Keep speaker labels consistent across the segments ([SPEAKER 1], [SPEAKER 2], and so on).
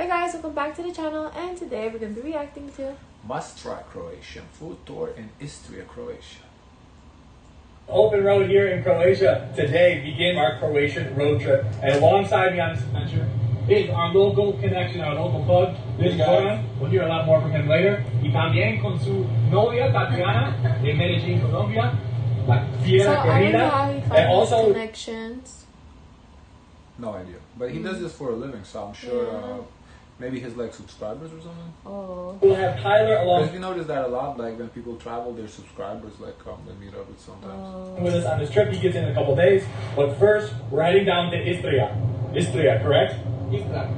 [SPEAKER 1] Hey guys, welcome back to the channel, and today we're going to be reacting to
[SPEAKER 2] MUST-TRY Croatian Food Tour in Istria, Croatia.
[SPEAKER 3] Open road here in Croatia. Today begin our Croatian road trip. And alongside me on this adventure is our local connection, our local plug. This is Goran. We'll hear a lot more from him later. Y también con su novia, Tatiana, de Medellín, Colombia. La fiera querida.
[SPEAKER 1] And also connections.
[SPEAKER 2] No idea. But he does this for a living, so I'm sure maybe his like subscribers or something.
[SPEAKER 1] Oh.
[SPEAKER 3] We'll have Tyler along.
[SPEAKER 2] Because we notice that a lot, like when people travel, their subscribers like come and meet up with sometimes.
[SPEAKER 3] With us on this trip, he gets in a couple days. But first, we're heading down to Istria. Istria, correct?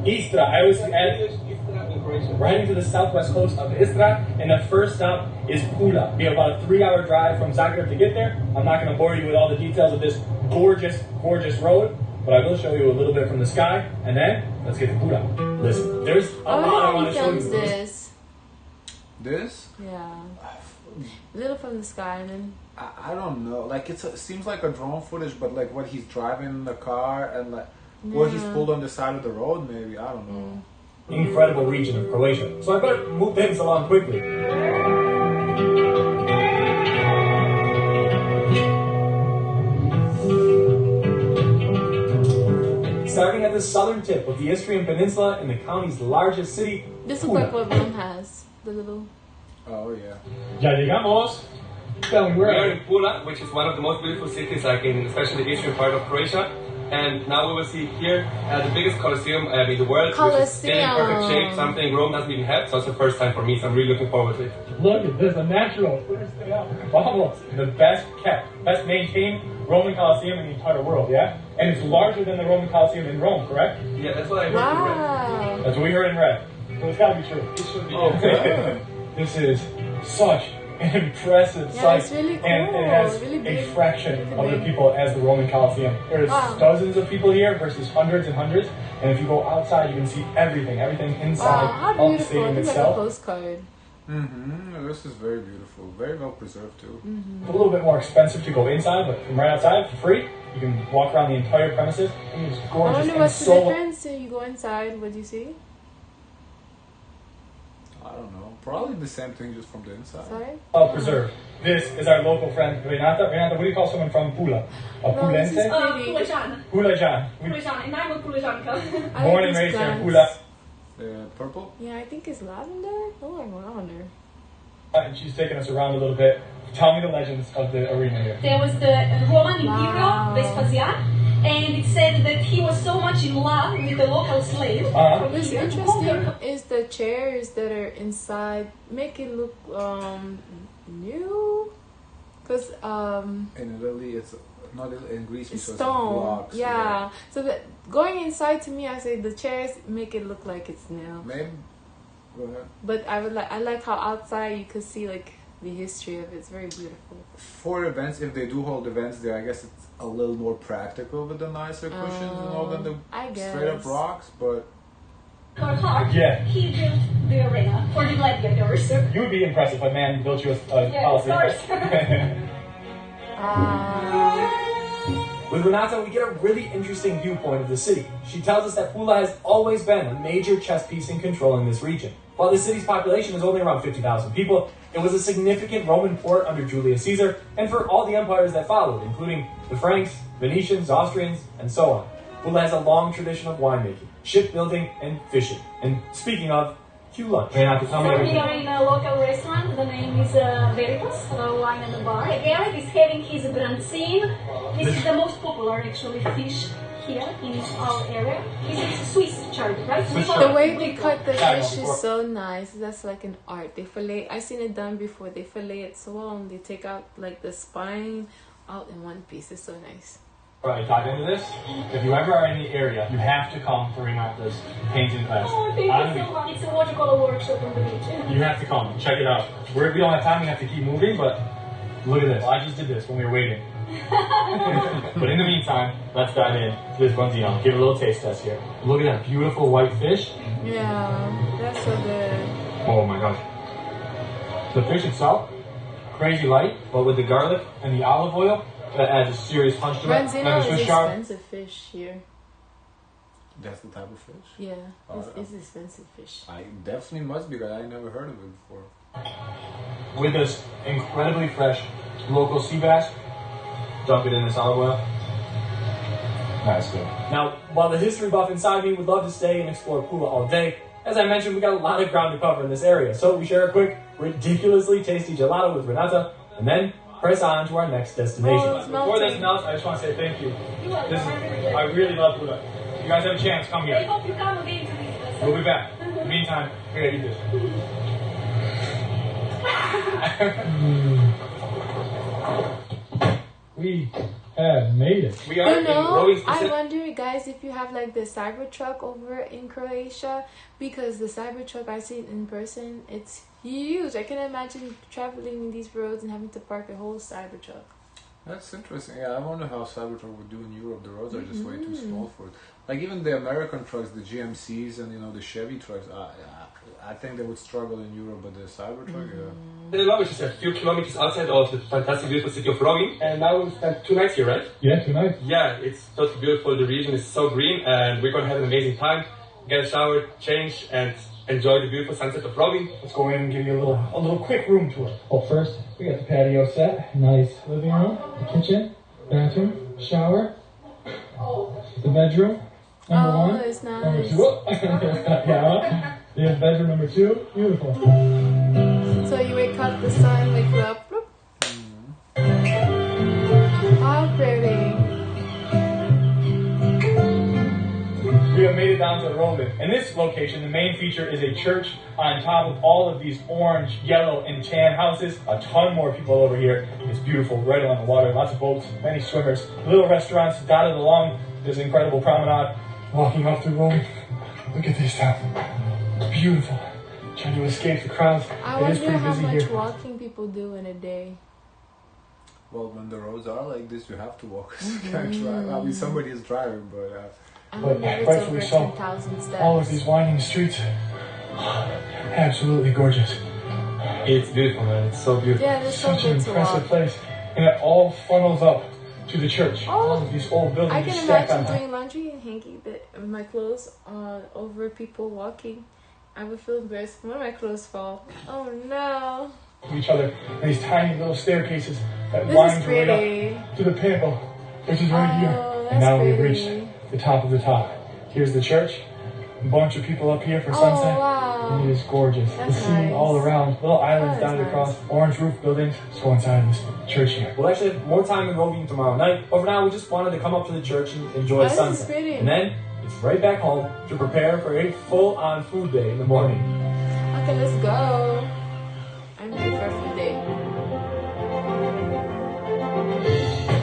[SPEAKER 3] Istria. I always add Istria in Croatia. We're heading to the southwest coast of Istria, and the first stop is Pula. We have about a 3-hour drive from Zagreb to get there. I'm not going to bore you with all the details of this gorgeous, gorgeous road, but I will show you a little bit from the sky, and then let's get to Pula. Listen, there's a lot I want to show you.
[SPEAKER 2] This?
[SPEAKER 1] Yeah. A little from the sky, and then
[SPEAKER 2] I don't know. Like it seems like a drone footage, but like what he's driving in the car and like what he's pulled on the side of the road, maybe I don't know.
[SPEAKER 3] Incredible region of Croatia. So I better move things along quickly. Starting at the southern tip of the Istrian Peninsula in the county's largest city,
[SPEAKER 1] this looks like what Rome has. The little.
[SPEAKER 2] Oh yeah.
[SPEAKER 3] Ya llegamos.
[SPEAKER 4] We are in Pula, which is one of the most beautiful cities, like in especially the eastern part of Croatia. And now we will see here the biggest Colosseum in the world, which is still in perfect shape, something Rome doesn't even have. So it's the first time for me, so I'm really looking forward to it.
[SPEAKER 3] Look at this, a natural. Vamos. The best kept, best maintained Roman Colosseum in the entire world, yeah? And it's larger than the Roman Colosseum in Rome, correct?
[SPEAKER 4] Yeah, that's what I heard in red.
[SPEAKER 3] That's what we heard in red. So it's gotta be true.
[SPEAKER 4] It should be.
[SPEAKER 3] Okay. This is such an impressive sight,
[SPEAKER 1] it's really cool.
[SPEAKER 3] And it has
[SPEAKER 1] really
[SPEAKER 3] a fraction of the people as the Roman Colosseum. There's dozens of people here versus hundreds and hundreds, and if you go outside, you can see everything inside of the stadium itself.
[SPEAKER 1] Like a postcard.
[SPEAKER 2] This is very beautiful, very well preserved too.
[SPEAKER 3] It's a little bit more expensive to go inside, but from right outside for free, you can walk around the entire premises. And it's gorgeous.
[SPEAKER 1] I wonder what's the difference. So you go inside, what do you see?
[SPEAKER 2] I don't know. Probably the same thing, just from the inside.
[SPEAKER 1] Sorry?
[SPEAKER 3] Well preserved. This is our local friend Renata. Renata, what do you call someone from Pula? A Pulense?
[SPEAKER 5] Pulejan.
[SPEAKER 3] Pulejan.
[SPEAKER 5] Pulejan. And I'm a Pulejanka.
[SPEAKER 3] Born and raised here in Pula.
[SPEAKER 2] Purple?
[SPEAKER 1] Yeah, I think it's lavender. Oh, like lavender.
[SPEAKER 3] And she's taking us around a little bit. Tell me the legends of the arena here.
[SPEAKER 5] There was the Roman Imperial Vespasian, and it said that he was so much in love with the local slave.
[SPEAKER 1] What's interesting is the chairs that are inside make it look new, because
[SPEAKER 2] in Italy it's not in Greece because
[SPEAKER 1] it's stone.
[SPEAKER 2] Blocks,
[SPEAKER 1] yeah. So that going inside, to me, I say the chairs make it look like it's new.
[SPEAKER 2] Maybe. Go ahead.
[SPEAKER 1] But I like how outside you could see like the history of it. It's very beautiful.
[SPEAKER 2] For events, if they do hold events there, I guess it's a little more practical with the nicer cushions and all than the straight up rocks, but
[SPEAKER 5] he built the arena for the gladiators.
[SPEAKER 3] You would be impressed if a man built you a
[SPEAKER 5] Coliseum.
[SPEAKER 3] Of course. With Renata, we get a really interesting viewpoint of the city. She tells us that Pula has always been a major chess piece in controlling this region. While the city's population is only around 50,000 people, it was a significant Roman port under Julius Caesar and for all the empires that followed, including the Franks, Venetians, Austrians, and so on. Pula has a long tradition of winemaking, shipbuilding, and fishing. And speaking of, cue lunch. Renata, tell me everything.
[SPEAKER 5] We are in a local restaurant. The name is Veritas, Wine and Bar. Eric is having his branzine. This is the most popular, actually, fish here in our area. This is Swiss chard, right?
[SPEAKER 1] The way they cut the fish is so nice. That's like an art. They fillet. I've seen it done before. They fillet it so well, and they take out like the spine out in one piece. It's so nice.
[SPEAKER 3] Alright, dive into this. If you ever are in the area, you have to come to Renata's painting class.
[SPEAKER 5] Oh, thank you so much. It's a watercolor workshop on the beach.
[SPEAKER 3] You have to come. Check it out. We don't have time. We have to keep moving, but look at this. I just did this when we were waiting. But in the meantime, let's dive in to this branzino. Give it a little taste test here. Look at that beautiful white fish.
[SPEAKER 1] Yeah, that's so good.
[SPEAKER 3] Oh my gosh. The fish itself, crazy light, but with the garlic and the olive oil, that adds a serious punch to it.
[SPEAKER 1] Branzino is expensive fish here.
[SPEAKER 2] That's the type of fish?
[SPEAKER 1] Yeah,
[SPEAKER 2] Oh,
[SPEAKER 1] it's expensive fish.
[SPEAKER 2] I definitely must be, because I never heard of it before.
[SPEAKER 3] With this incredibly fresh local sea bass, dunk it in this olive oil. That's good. Now, while the history buff inside me would love to stay and explore Pula all day, as I mentioned, we got a lot of ground to cover in this area. So we share a quick, ridiculously tasty gelato with Renata, and then press on to our next destination.
[SPEAKER 1] Oh,
[SPEAKER 3] Before this melts, I just want to say thank you. I really love Pula. If you guys have a chance, come here.
[SPEAKER 5] I hope you come again to visit us.
[SPEAKER 3] We'll be back. In the meantime, we're gonna eat this. We have made it.
[SPEAKER 4] We are
[SPEAKER 1] You know,
[SPEAKER 4] in Rovinj.
[SPEAKER 1] I wonder, guys, if you have like the Cybertruck over in Croatia, because the Cybertruck I see in person, it's huge. I can imagine traveling in these roads and having to park a whole Cybertruck.
[SPEAKER 2] That's interesting. Yeah, I wonder how Cybertruck would do in Europe. The roads are just way too small for it. Like even the American trucks, the GMCs and the Chevy trucks, I think they would struggle in Europe, but the Cybertruck,
[SPEAKER 4] The Rovinj is a few kilometers outside of the fantastic, beautiful city of Rovinj. And now we spent 2 nights here, right?
[SPEAKER 3] Yeah, 2 nights.
[SPEAKER 4] Yeah, it's totally beautiful. The region is so green, and we're gonna have an amazing time. Get a shower, change, and enjoy the beautiful sunset of Rovinj.
[SPEAKER 3] Let's go in and give you a little quick room tour. Well, first, we got the patio set. Nice living room, the kitchen, bathroom, shower, the bedroom. Number 1.
[SPEAKER 1] It's nice.
[SPEAKER 3] Number 2. Yeah. Here's bedroom number 2. Beautiful.
[SPEAKER 1] So you wake up, the sun wakes you up. Bloop. How pretty.
[SPEAKER 3] We have made it down to Rovinj. In this location, the main feature is a church on top of all of these orange, yellow, and tan houses. A ton more people over here. It's beautiful, right along the water. Lots of boats, many swimmers, little restaurants dotted along this incredible promenade. Walking up through Rovinj. Look at this town. Beautiful. Trying to escape the crowds.
[SPEAKER 1] I
[SPEAKER 3] It is
[SPEAKER 1] wonder
[SPEAKER 3] pretty
[SPEAKER 1] how
[SPEAKER 3] busy
[SPEAKER 1] much
[SPEAKER 3] here.
[SPEAKER 1] walking people do in a day.
[SPEAKER 2] well, when the roads are like this, you have to walk. 'Cause you can't drive. I mean, somebody is driving, but
[SPEAKER 1] I
[SPEAKER 3] But
[SPEAKER 1] wonder if it's
[SPEAKER 3] rightfully
[SPEAKER 1] over
[SPEAKER 3] so.
[SPEAKER 1] 10,000 steps.
[SPEAKER 3] All of these winding streets. Absolutely gorgeous.
[SPEAKER 4] It's beautiful, man. It's so beautiful.
[SPEAKER 1] Yeah, it's so
[SPEAKER 3] Such an
[SPEAKER 1] good to
[SPEAKER 3] impressive
[SPEAKER 1] walk.
[SPEAKER 3] place. And it all funnels up to the church.
[SPEAKER 1] Oh,
[SPEAKER 3] All of these old buildings
[SPEAKER 1] I can
[SPEAKER 3] just stacked on
[SPEAKER 1] imagine
[SPEAKER 3] top.
[SPEAKER 1] doing laundry and hanging my clothes over people walking. I would feel embarrassed when my clothes fall. Oh no.
[SPEAKER 3] Each other. And these tiny little staircases that
[SPEAKER 1] This
[SPEAKER 3] wind
[SPEAKER 1] is
[SPEAKER 3] their way
[SPEAKER 1] pretty.
[SPEAKER 3] up to the pinnacle, which is right here.
[SPEAKER 1] Oh,
[SPEAKER 3] And now
[SPEAKER 1] that's
[SPEAKER 3] we've
[SPEAKER 1] pretty.
[SPEAKER 3] reached the top of the top. Here's the church. A bunch of people up here for
[SPEAKER 1] Oh,
[SPEAKER 3] sunset.
[SPEAKER 1] wow.
[SPEAKER 3] And it is gorgeous.
[SPEAKER 1] That's
[SPEAKER 3] the scene
[SPEAKER 1] nice.
[SPEAKER 3] all around. Little islands
[SPEAKER 1] That is
[SPEAKER 3] dotted
[SPEAKER 1] nice.
[SPEAKER 3] across. Orange roof buildings. Let's go inside this church here. We'll actually have more time in Rovinj tomorrow night. But for now, we just wanted to come up to the church and enjoy
[SPEAKER 1] That is
[SPEAKER 3] sunset.
[SPEAKER 1] pretty.
[SPEAKER 3] And then it's right back home to prepare for a full-on food day in the morning.
[SPEAKER 1] Okay, let's go. I'm ready for a food day.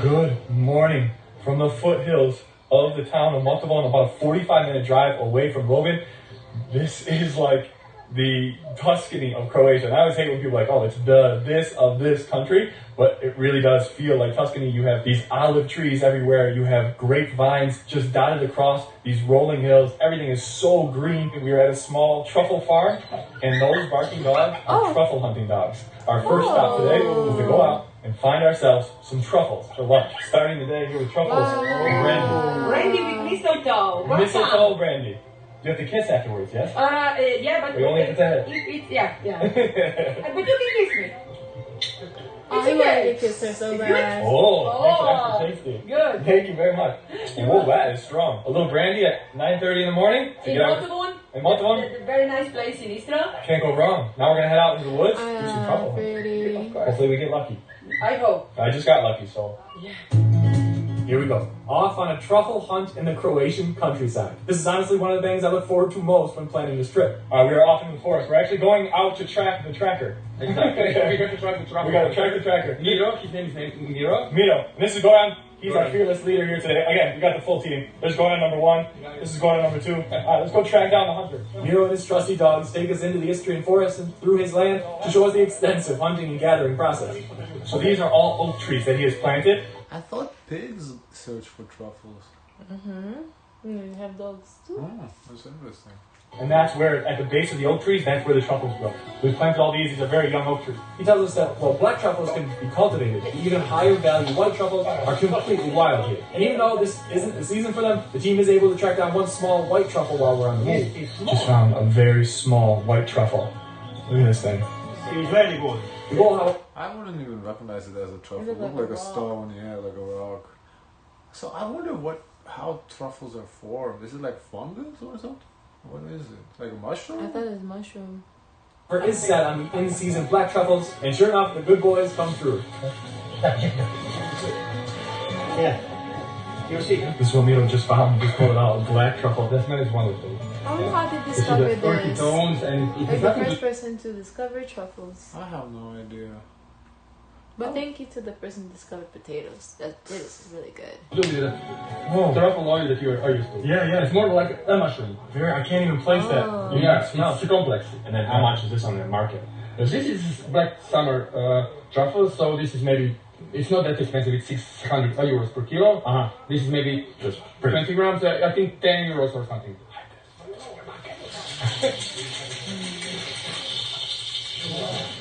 [SPEAKER 3] Good morning from the foothills of the town of Motovun, about a 45-minute drive away from Rovinj. This is like the Tuscany of Croatia. And I always hate when people are like, oh, it's the this of this country, but it really does feel like Tuscany. You have these olive trees everywhere. You have grapevines just dotted across these rolling hills. Everything is so green. We are at a small truffle farm, and those barking dogs are truffle hunting dogs. Our first stop today is to go out and find ourselves some truffles for lunch. Starting the day here with truffles and brandy.
[SPEAKER 6] Brandy with mistletoe. What's
[SPEAKER 3] Mistletoe brandy. You have to kiss afterwards, yes?
[SPEAKER 6] Yeah, but
[SPEAKER 3] We only have to head.
[SPEAKER 6] yeah. But you can kiss me.
[SPEAKER 1] Oh, he wanted to kiss her so bad.
[SPEAKER 3] Oh, thanks for tasty.
[SPEAKER 6] Good.
[SPEAKER 3] Thank you very much. And whoa, that is strong. A little brandy at 9:30 in the morning. To
[SPEAKER 6] In
[SPEAKER 3] get out-
[SPEAKER 6] Motovun.
[SPEAKER 3] In Motovun?
[SPEAKER 6] A very nice place in Istria.
[SPEAKER 3] Can't go wrong. Now we're gonna head out into the woods, do some truffle.
[SPEAKER 1] Pretty.
[SPEAKER 3] Hopefully we get lucky.
[SPEAKER 6] I hope.
[SPEAKER 3] I just got lucky, so. Here we go. Off on a truffle hunt in the Croatian countryside. This is honestly one of the things I look forward to most when planning this trip. We are off in the forest. We're actually going out to track the tracker.
[SPEAKER 4] Exactly. We got to track the truffle.
[SPEAKER 3] We gotta track the tracker.
[SPEAKER 4] Miro, his name is Miro.
[SPEAKER 3] Miro. And this is Goran. He's our fearless leader here today. Again, we got the full team. There's Goran number 1. This is Goran number 2. Let's go track down the hunter. Miro and his trusty dogs take us into the Istrian forest and through his land to show us the extensive hunting and gathering process. So these are all oak trees that he has planted.
[SPEAKER 2] I thought pigs search for truffles.
[SPEAKER 1] You have dogs too.
[SPEAKER 2] Oh, that's interesting.
[SPEAKER 3] And that's where, at the base of the oak trees, that's where the truffles grow. We've planted all these are very young oak trees. He tells us that, well, black truffles can be cultivated, but even higher value white truffles are completely wild here. And even though this isn't the season for them, the team is able to track down one small white truffle while we're on the move. Just found a very small white truffle. Look at this thing.
[SPEAKER 7] It's very good.
[SPEAKER 2] I wouldn't even recognize it as a truffle. It looked like a stone, yeah, like a rock. So I wonder how truffles are formed. Is it like fungus or something? What is it? Like a mushroom?
[SPEAKER 1] I thought it was mushroom.
[SPEAKER 3] We're is set on the in-season black truffles, and sure enough, the good boys come through.
[SPEAKER 7] Yeah. You see?
[SPEAKER 3] This one Milo just found, just pulled it out, a black truffle.
[SPEAKER 7] That smell is wonderful.
[SPEAKER 1] I wonder how they discovered this.
[SPEAKER 7] Tones and it
[SPEAKER 1] Like
[SPEAKER 7] is
[SPEAKER 1] the
[SPEAKER 7] nothing
[SPEAKER 1] first
[SPEAKER 7] to...
[SPEAKER 1] person to discover truffles.
[SPEAKER 2] I have no idea.
[SPEAKER 1] But thank you to the person who discovered potatoes. That is really good.
[SPEAKER 7] Look at that. Truffle oil that you are used to.
[SPEAKER 3] Yeah.
[SPEAKER 7] It's more like a mushroom.
[SPEAKER 3] I can't even place that.
[SPEAKER 7] Yeah, it's too complex.
[SPEAKER 3] And then how much is this on the market?
[SPEAKER 7] This is black summer truffle, so this is maybe, it's not that expensive, it's 600 euros per kilo. This is maybe just 20 grams, I think 10 euros or something.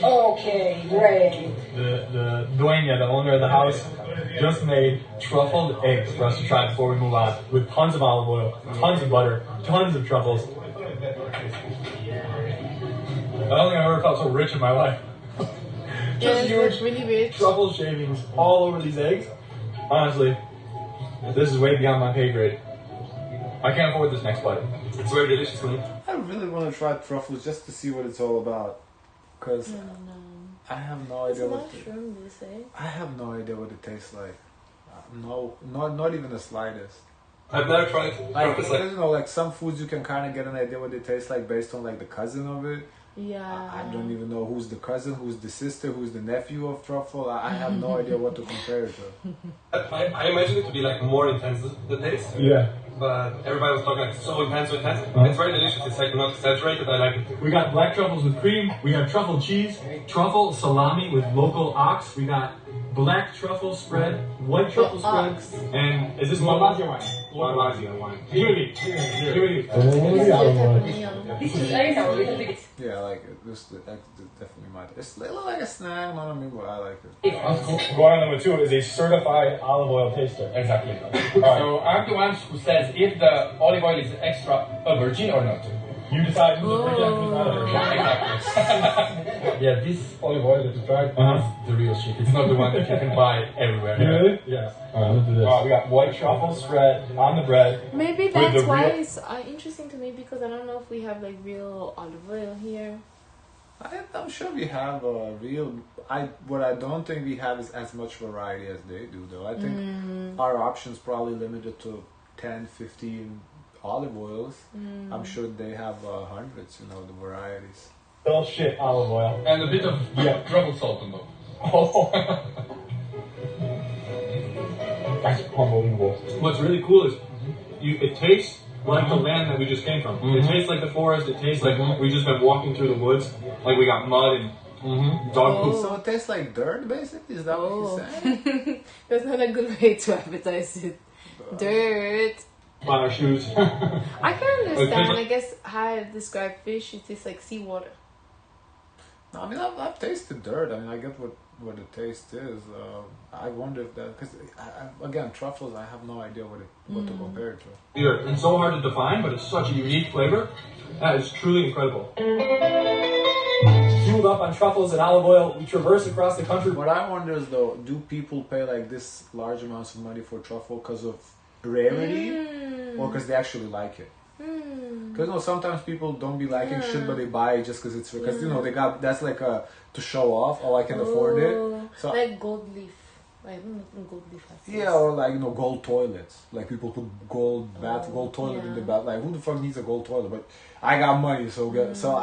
[SPEAKER 6] Okay, great.
[SPEAKER 3] The dueña, the owner of the house, just made truffled eggs for us to try before we move on, with tons of olive oil, tons of butter, tons of truffles. I don't think I've ever felt so rich in my life. Just huge
[SPEAKER 1] really rich.
[SPEAKER 3] truffle shavings all over these eggs. Honestly, this is way beyond my pay grade. I can't afford this next bite.
[SPEAKER 4] It's very delicious, man.
[SPEAKER 2] I really want to try truffles just to see what it's all about. Because I have no idea
[SPEAKER 1] mushroom, do you say?
[SPEAKER 2] I have no idea what it tastes like. No, not even the slightest.
[SPEAKER 4] I've never tried truffles like...
[SPEAKER 2] You know, like some foods you can kind of get an idea what they taste like based on like the cousin of it.
[SPEAKER 1] Yeah.
[SPEAKER 2] I don't even know who's the cousin, who's the sister, who's the nephew of truffle. I have no idea what to compare it to.
[SPEAKER 4] I imagine it to be like more intense, the taste.
[SPEAKER 3] Yeah.
[SPEAKER 4] But everybody was talking like so intense. It's very delicious. It's like not saturated. I like it.
[SPEAKER 3] We got black truffles with cream. We have truffle cheese, truffle salami with local ox. We got black truffle spread, white truffle spread, and is this Malaysia wine? Malaysia wine. Give it.
[SPEAKER 6] This is, I know, a little bit.
[SPEAKER 2] Yeah, I like it. This definitely might. It's a little like a snack, not I mean, but I like it.
[SPEAKER 3] Going on number 2 is a certified olive oil taster.
[SPEAKER 7] Exactly. So I'm the one who says if the olive oil is extra virgin or not.
[SPEAKER 3] You decide who's a virgin and who's not a virgin.
[SPEAKER 7] Exactly. Yeah, this olive oil that you tried is the real shit. It's not the one that you can buy everywhere.
[SPEAKER 3] Really? Yes. Let's do this. We got white truffle spread on the bread.
[SPEAKER 1] Maybe that's why it's interesting to me, because I don't know if we have like real olive oil here.
[SPEAKER 2] I'm sure we have a real. What I don't think we have is as much variety as they do, though. I think our options probably limited to 10, 15 olive oils. I'm sure they have hundreds, the varieties.
[SPEAKER 3] Well, shit, olive oil.
[SPEAKER 7] And a bit of truffle salt on top.
[SPEAKER 3] Oh. That's unbelievable. What's really cool is it tastes like the land that we just came from. It tastes like the forest. It tastes like we just been walking through the woods. Like we got mud and dog poop.
[SPEAKER 2] So it tastes like dirt, basically? Is that what you're saying?
[SPEAKER 1] That's not a good way to advertise it. Dirt.
[SPEAKER 3] On our shoes.
[SPEAKER 1] I can understand, I guess, how I describe fish. It tastes like seawater.
[SPEAKER 2] No, I mean, I've tasted dirt. I mean, I get what the taste is. I wonder if that... Because, again, truffles, I have no idea what to compare it to.
[SPEAKER 3] Either it's so hard to define, but it's such a unique flavor. That is truly incredible. Fueled up on truffles and olive oil, we traverse across the country.
[SPEAKER 2] What I wonder is, though, do people pay like this large amounts of money for truffle because of rarity or because they actually like it? Because sometimes people don't be liking shit, but they buy it just because it's because they got that's like to show off. Oh, I can afford it. So
[SPEAKER 1] like gold leaf. I don't know gold leaf has this.
[SPEAKER 2] Yeah, or like gold toilets. Like people put gold toilet in the bath. Like who the fuck needs a gold toilet? But I got money, so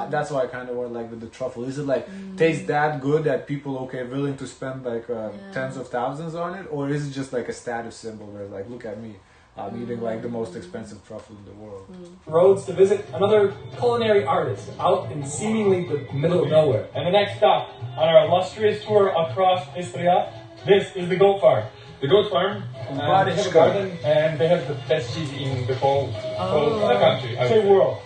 [SPEAKER 2] that's why I kind of want like with the truffle. Is it like tastes that good that people willing to spend like tens of thousands on it, or is it just like a status symbol where like look at me? I'm eating like the most expensive truffle in the world.
[SPEAKER 3] Roads to visit another culinary artist out in seemingly the middle of nowhere. And the next stop on our illustrious tour across Istria, this is the goat farm.
[SPEAKER 7] The goat farm, they have a garden and they have the best cheese in the whole country.
[SPEAKER 3] Say world.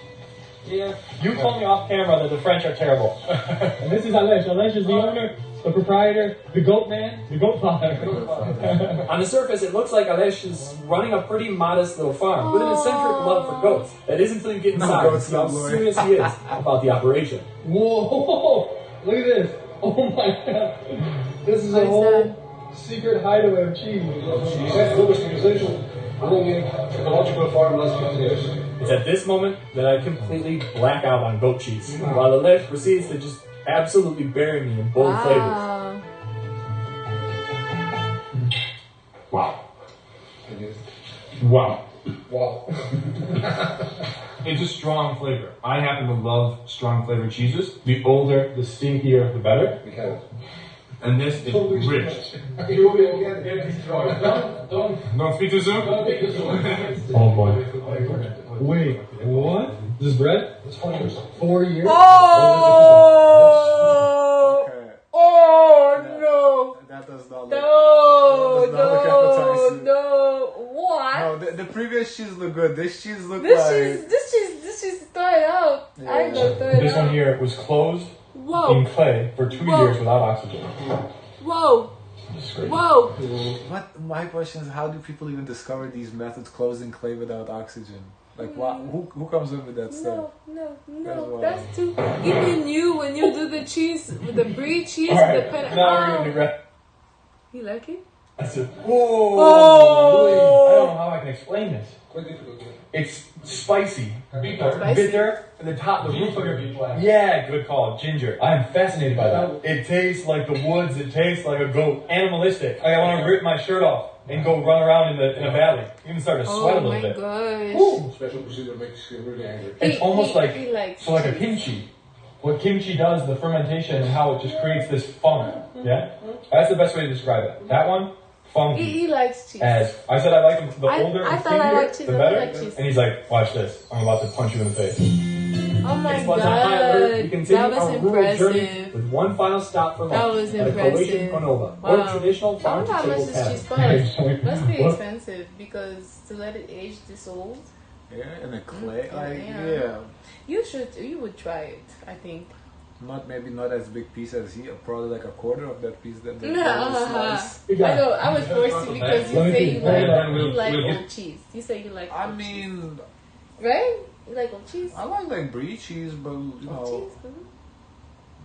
[SPEAKER 3] Yeah. You told me off camera that the French are terrible. And this is Aleš. Aleš is the owner, the proprietor, the goat man, the goat father. On the surface, it looks like Aleš is running a pretty modest little farm with an eccentric love for goats. That is until you get inside and see how serious he is about the operation. Whoa! Look at this. Oh my god. This is a whole secret hideaway of cheese. It's at this moment that I completely black out on goat cheese, while Aleš proceeds to just absolutely bury me in bold flavors.
[SPEAKER 7] Wow. Wow.
[SPEAKER 3] Wow.
[SPEAKER 7] It's a strong flavor. I happen to love strong flavored cheeses. The older, the stinkier, the better. And this is rich. Don't speak too soon? Oh boy. Wait, what? This is bread? It's 4 years. 4 years?
[SPEAKER 1] Oh!
[SPEAKER 2] Okay.
[SPEAKER 1] Oh no!
[SPEAKER 2] That does not look.
[SPEAKER 1] No!
[SPEAKER 2] That does not look appetizing.
[SPEAKER 1] No! What?
[SPEAKER 2] No, the previous cheese look good. This cheese look
[SPEAKER 1] This
[SPEAKER 2] like.
[SPEAKER 1] cheese, throw it out.
[SPEAKER 2] Yeah.
[SPEAKER 1] I go throw it
[SPEAKER 7] This
[SPEAKER 1] out.
[SPEAKER 7] one here was closed
[SPEAKER 1] Whoa!
[SPEAKER 7] in clay for 2 years without oxygen.
[SPEAKER 1] Whoa!
[SPEAKER 7] This is crazy.
[SPEAKER 1] Whoa!
[SPEAKER 2] What? My question is, how do people even discover these methods closing clay without oxygen? Like, what? Who comes up with that stuff?
[SPEAKER 1] No,
[SPEAKER 2] That's wild.
[SPEAKER 1] that's too. Even you, when you do the cheese with the brie cheese,
[SPEAKER 7] All right,
[SPEAKER 1] the pen.
[SPEAKER 7] now we're getting to bread.
[SPEAKER 1] You like it?
[SPEAKER 7] I said, whoa!
[SPEAKER 1] Oh!
[SPEAKER 7] I don't know how I can explain this. It's spicy, bitter, and the top, the roof of your yeah, good call, ginger. I'm fascinated by that. It tastes like the woods. It tastes like a goat, animalistic. I want to rip my shirt off and go run around in a valley. Even start to sweat a little bit.
[SPEAKER 1] Oh my gosh!
[SPEAKER 7] Woo.
[SPEAKER 8] Special procedure makes you really angry.
[SPEAKER 7] It's almost like
[SPEAKER 1] he likes
[SPEAKER 7] so like a
[SPEAKER 1] cheese.
[SPEAKER 7] kimchi. What kimchi does, the fermentation and how it just creates this funk. Yeah, that's the best way to describe it. That one, funky.
[SPEAKER 1] He likes cheese.
[SPEAKER 7] As I said, I like him. The older,
[SPEAKER 1] I
[SPEAKER 7] and
[SPEAKER 1] thought I
[SPEAKER 7] skinnier,
[SPEAKER 1] liked cheese.
[SPEAKER 7] the
[SPEAKER 1] I
[SPEAKER 7] better.
[SPEAKER 1] like cheese.
[SPEAKER 7] And he's like, "Watch this! I'm about to punch you in the face."
[SPEAKER 1] Oh my
[SPEAKER 3] It's Plaza High Alert. We
[SPEAKER 1] god!
[SPEAKER 3] continue
[SPEAKER 1] That was
[SPEAKER 3] our rural journey
[SPEAKER 1] impressive.
[SPEAKER 3] with one final stop for lunch.
[SPEAKER 1] That was
[SPEAKER 3] at a
[SPEAKER 1] impressive.
[SPEAKER 3] Croatian Konova,
[SPEAKER 1] Wow.
[SPEAKER 3] or traditional
[SPEAKER 1] I wonder how much
[SPEAKER 3] farm-to-table
[SPEAKER 1] this
[SPEAKER 3] tavern.
[SPEAKER 1] cheese costs. Must be
[SPEAKER 7] What?
[SPEAKER 1] expensive because to let it age this old.
[SPEAKER 2] Yeah, in a clay. Like,
[SPEAKER 1] Yeah. You would try it. I think.
[SPEAKER 2] maybe not as big piece as he. Probably like a quarter of that piece that they slice.
[SPEAKER 1] I know. I was forced to because you
[SPEAKER 7] Let me
[SPEAKER 1] say
[SPEAKER 7] see.
[SPEAKER 1] you
[SPEAKER 7] Hold
[SPEAKER 1] like
[SPEAKER 7] on,
[SPEAKER 1] you
[SPEAKER 7] we'll
[SPEAKER 1] like
[SPEAKER 7] get-
[SPEAKER 1] old cheese. You say you like.
[SPEAKER 2] I
[SPEAKER 1] old cheese.
[SPEAKER 2] mean,
[SPEAKER 1] Right? You like old cheese?
[SPEAKER 2] I like brie cheese, but you
[SPEAKER 1] Old
[SPEAKER 2] know,
[SPEAKER 1] cheese?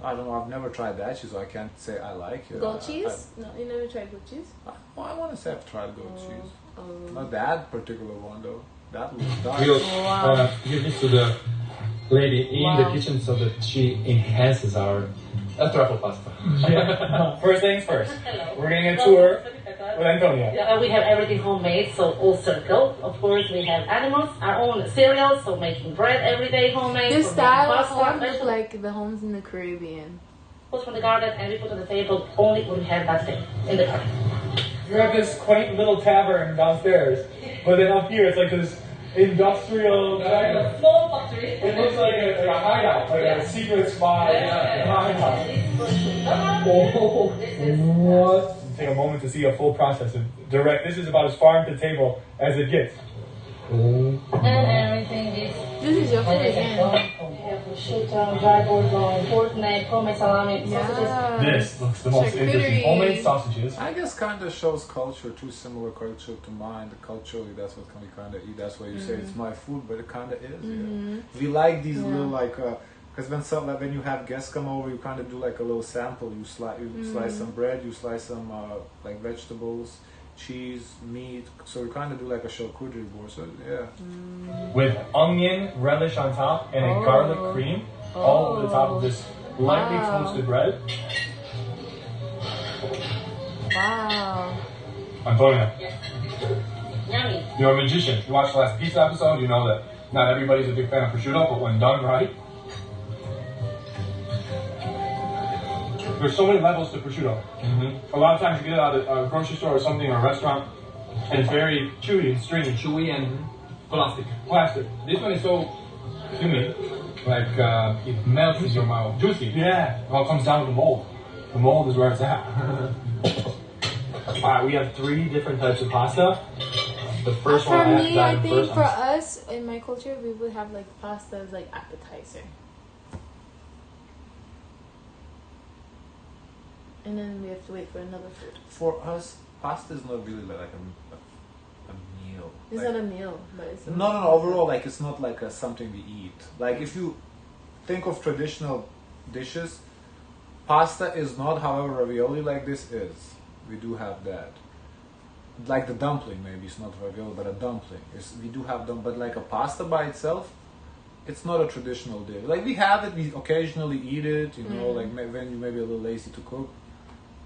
[SPEAKER 2] I don't know. I've never tried that cheese, so I can't say I like it.
[SPEAKER 1] Goat cheese? No, you never tried goat cheese?
[SPEAKER 2] I want to say I've tried goat cheese.
[SPEAKER 1] Oh.
[SPEAKER 2] Not that particular one though. That looks dark.
[SPEAKER 7] We'll
[SPEAKER 1] Wow.
[SPEAKER 7] give this to the lady in
[SPEAKER 1] Wow.
[SPEAKER 7] the kitchen so that she enhances our truffle pasta.
[SPEAKER 3] First things first.
[SPEAKER 6] Hello.
[SPEAKER 3] We're getting a tour with Antonia.
[SPEAKER 6] We have everything homemade, so all circle. Of course, we have animals, our own cereals, so making bread every day homemade.
[SPEAKER 1] This
[SPEAKER 6] for
[SPEAKER 1] style
[SPEAKER 6] making
[SPEAKER 1] of home
[SPEAKER 6] pasta,
[SPEAKER 1] look like the homes in the Caribbean.
[SPEAKER 6] vegetables from the garden, and we put on the table only what we have that day in the garden.
[SPEAKER 3] You have this quaint little tavern downstairs, but then up here it's like this industrial.
[SPEAKER 6] Small factory.
[SPEAKER 3] It looks like a hideout, like a secret spot. Hideout. Oh, what? Take a moment to see a full process of direct. This is about as farm to table as it gets.
[SPEAKER 6] And everything is
[SPEAKER 1] This is your food again.
[SPEAKER 6] we have prosciutto, dry gorgonzola, pork neck, homemade salami, sausages.
[SPEAKER 1] Yeah.
[SPEAKER 3] This looks the most interesting.
[SPEAKER 1] Charcuterie.
[SPEAKER 3] Homemade sausages.
[SPEAKER 2] I guess kind of shows culture, too similar culture to mine. Culturally, that's what we kind of eat. That's why you say it's my food, but it kind of is. Yeah. We like these little like, because when you have guests come over, you kind of do like a little sample. You slice some bread, you slice some like vegetables, cheese, meat. So we kind of do like a charcuterie board. So yeah.
[SPEAKER 3] With onion relish on top and a garlic cream all over the top of this lightly
[SPEAKER 1] Wow.
[SPEAKER 3] toasted bread.
[SPEAKER 1] Wow.
[SPEAKER 3] Antonia,
[SPEAKER 6] Yummy.
[SPEAKER 3] you're a magician. You watched the last pizza episode, you know that not everybody's a big fan of prosciutto, but when done right, there's so many levels to prosciutto. A lot of times you get it out of a grocery store or something or a restaurant, and it's very chewy and stringy.
[SPEAKER 7] Chewy and plastic.
[SPEAKER 3] Plastic.
[SPEAKER 7] This one is so humid, like it melts in your mouth. Juicy.
[SPEAKER 3] Yeah. It all comes down to the mold. The mold is where it's at. Alright, we have 3 different types of pasta.
[SPEAKER 7] the first
[SPEAKER 1] For
[SPEAKER 7] one
[SPEAKER 1] me, I think
[SPEAKER 7] first.
[SPEAKER 1] for us, in my culture, we would have like pasta as like appetizer. And then we have to wait for another food.
[SPEAKER 2] For us, pasta is not really like a meal.
[SPEAKER 1] It's
[SPEAKER 2] like,
[SPEAKER 1] not a meal, but it's a
[SPEAKER 2] no. Overall, like it's not like something we eat. Like if you think of traditional dishes, pasta is not. However, ravioli like this is. We do have that. Like the dumpling, maybe it's not ravioli, but a dumpling. We do have them, but like a pasta by itself, it's not a traditional dish. Like we have it, we occasionally eat it. You know, like when you maybe a little lazy to cook,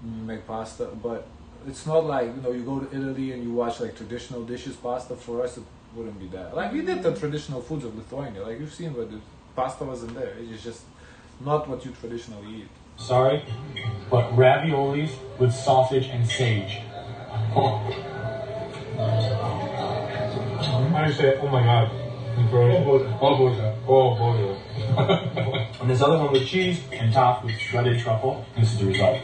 [SPEAKER 2] make pasta, but it's not like, you know, you go to Italy and you watch like traditional dishes, pasta. For us, it wouldn't be that. Like we did the traditional foods of Lithuania. Like you've seen, but the pasta wasn't there. It's just not what you traditionally eat.
[SPEAKER 7] Sorry, but raviolis with sausage and sage. Oh. I say, oh my god. And this other one with cheese and topped with shredded truffle. This is the result.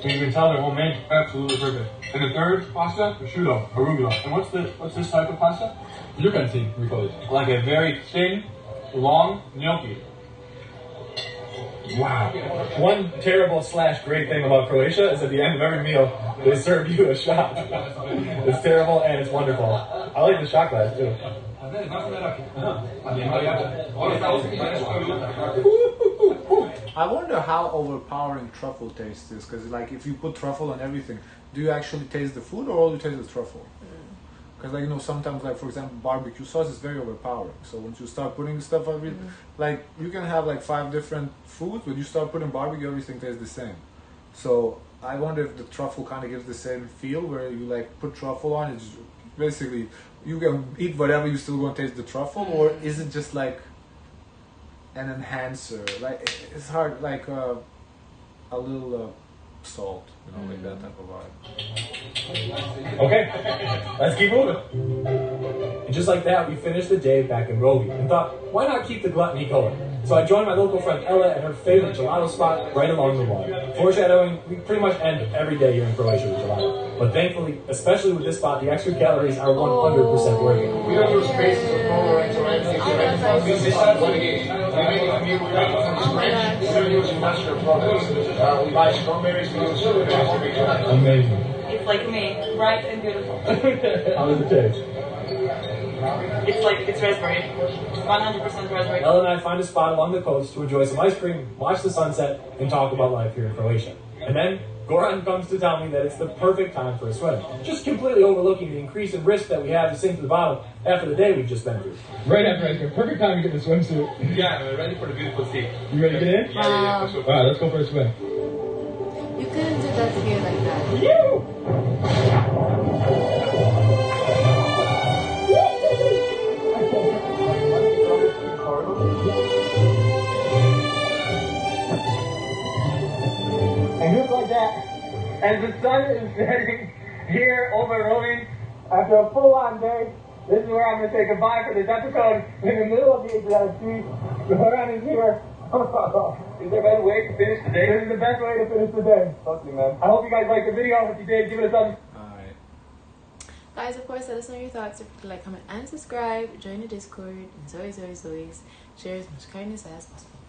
[SPEAKER 7] You can tell they're homemade.
[SPEAKER 8] Absolutely perfect. And the third pasta, prosciutto, arugula. And what's this type of pasta?
[SPEAKER 7] Yucanti, we call it. Like a very thin, long gnocchi. Wow. One terrible / great thing about Croatia is at the end of every meal, they serve you a shot. It's terrible and it's wonderful. I like the shot glass too.
[SPEAKER 2] I wonder how overpowering truffle taste is, because like if you put truffle on everything, do you actually taste the food or all you taste is truffle? Because like, you know, sometimes like for example barbecue sauce is very overpowering. So once you start putting stuff on it, like you can have like 5 different foods, but you start putting barbecue, everything tastes the same. So I wonder if the truffle kind of gives the same feel where you like put truffle on, it's basically you can eat whatever, you still gonna taste the truffle, or is it just like an enhancer? Like it's hard, like a little salt, you know, like that type of vibe.
[SPEAKER 3] Okay, let's keep moving. And just like that, we finished the day back in Rovinj and thought, why not keep the gluttony going? So I joined my local friend Ella at her favorite gelato spot right along the water. Foreshadowing, we pretty much end every day here in Croatia with gelato. But thankfully, especially with this spot, the extra calories are 100% worth it.
[SPEAKER 8] We don't use spaces of tolerance or anything. This is what it is. We make a meal without French. We don't use natural products. We buy strawberries, we use sugar to make it.
[SPEAKER 3] Amazing.
[SPEAKER 9] It's like me, bright and beautiful.
[SPEAKER 3] How does it taste?
[SPEAKER 9] It's raspberry. 100% raspberry.
[SPEAKER 3] Ella and I find a spot along the coast to enjoy some ice cream, watch the sunset, and talk about life here in Croatia. And then Goran comes to tell me that it's the perfect time for a swim, just completely overlooking the increase in risk that we have to sink to the bottom after the day we've just been through.
[SPEAKER 7] Right after ice cream. Perfect time to get in the swimsuit.
[SPEAKER 4] Yeah, we're ready for the beautiful sea.
[SPEAKER 7] You ready to get in?
[SPEAKER 4] Yeah, for sure.
[SPEAKER 7] Alright, let's go for a swim.
[SPEAKER 1] You couldn't do that together like that.
[SPEAKER 3] And just like that, as the sun is setting here over Rovinj, after a full-on day, this is where I'm going to say goodbye for this episode. In the middle of the Adriatic Sea, Goran is here. Is there a better way to finish the day? This is the best way to finish the day. Totally, man. I hope you guys liked the video. If you did, give it a thumbs.
[SPEAKER 2] Alright.
[SPEAKER 1] Guys, of course, let us know your thoughts. If you could like, comment, and subscribe. Join the Discord. And as always, share as much kindness as possible.